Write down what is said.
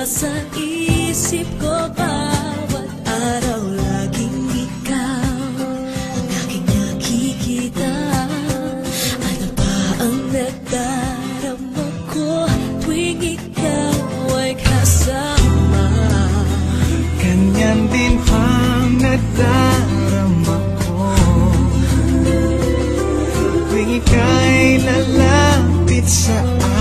Nasa isip ko bawat araw, laging ikaw ang aking nakikita. Ano ba ang nadarama ko tuwing ikaw ay kasama? Ganyan din ang nadarama ko tuwing ika'y lalapit sa akin.